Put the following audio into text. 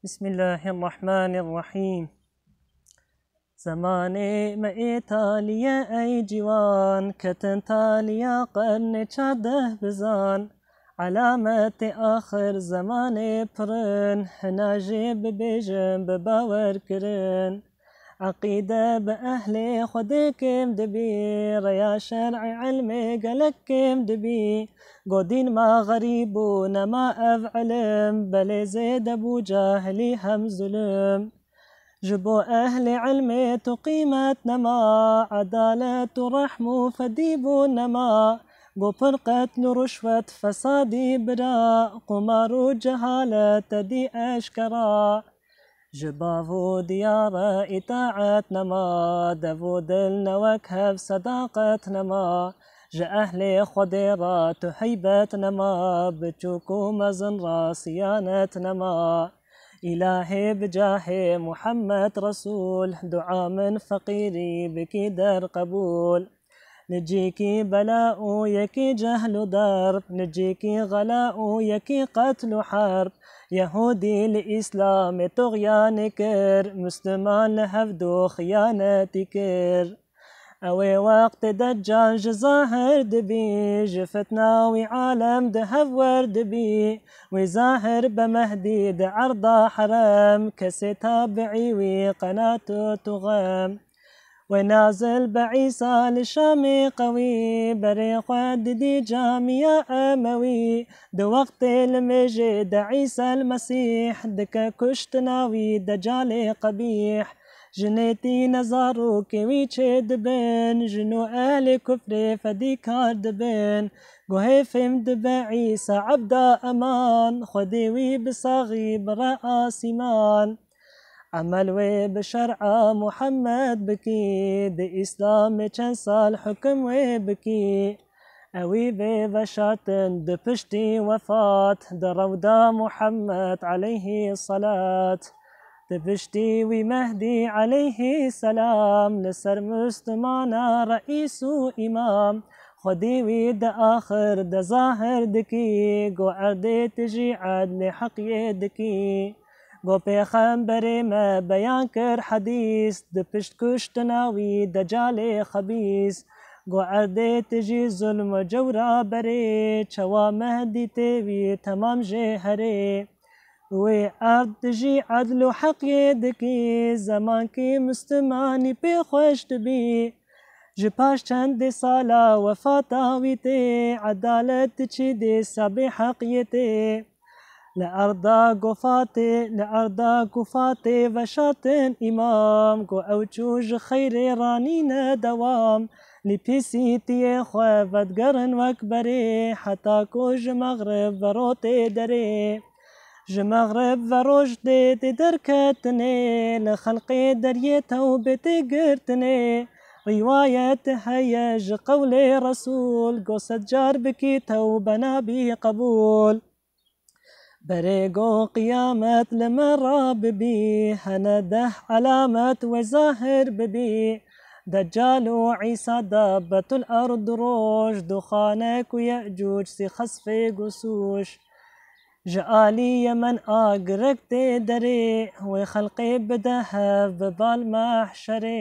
بسم الله الرحمن الرحيم. زماني ما إيطاليا أي جوان كتن تاليا قرن چاده بزان علامت آخر زماني پرن هناجي ببيجن بباور کرن عقيدة بأهل خدكم دبي ريا شرع علمي قلكم دبي قدين ما غريبون ما أفعلم بل زيد أبو جاهلي هم ظلم جبو أهل علمي تقيمت نما عدالة رحم فديبو نما قبر قتل رشوة فسادي براء قمار جهالة تدي أشكرا جبافو ديار إطاعت نما دفو دل نوكهف صداقت نما جأهل خديرة تحيبت نما بتشوكو مزن راسيانت نما إلهي بجاه محمد رسول دعاء من فقيري بكي در قبول نجيكي بلاء يكي جهل درب نجيكي غلاء يكي قتل حرب يهودي لإسلام طغيان كر مسلمان لهفدو خيانة كر اوي وقت دجال جظاهر دبي جفتنا وعالم دهور دبي وظاهر بمهدي عرض حرام كسي تابعي وقناته تغام ونازل بعيسى للشام قوي بريق دي جامية أموي دو وقت المجد عيسى المسيح دك كشتناوي دجال قبيح جنيتي نزارو كوي دبن جنو أهل كفر فديكار دبن قهي فهم دب عيسى عبدا أمان خديوي بصاغي براء سيمان عمل بشرع محمد بكي دي إسلام چند سال حكم بكي اوي بشاتن دبشتي وفات درودا محمد عليه الصلاة دبشتي ومهدي عليه السلام لسر مسلمانا رئيس إمام خديوي دا آخر دا ظاهر دكي قو عردي تجي عدل حق يدكي گو پیغمبر ما بیان کر حدیث د پشت کشتناوی دجال خبیث گو عرده تجی ظلم و جورا بره چوا مهدی تیوی تمام جهره و عرد تجی عدل و حق دکی زمان کی مستمانی پی خوش بی جپاش چند سالا وفاتاوی تی عدالت چی دی سب حقیتی لأرضا قفاتي وشاتن إمام قو أوجوج خير رانينا دوام لبيسيتي خوافت قرن وكبري حتى كو جمغرب وروتي دري جمغرب وروج دي دركتني لخلقي دريته بتقرتني رواية هيج قول رسول قو سجار بكيته بنابي قبول بريقو قيامت لمرة ببي هنده علامات وظاهر ببي دجال وعيسى دابة الأرض روج دخانك ويأجوج سي خصفي قسوش جآلي يمن أقرقت دري وخلقي بدهف ببالمحشري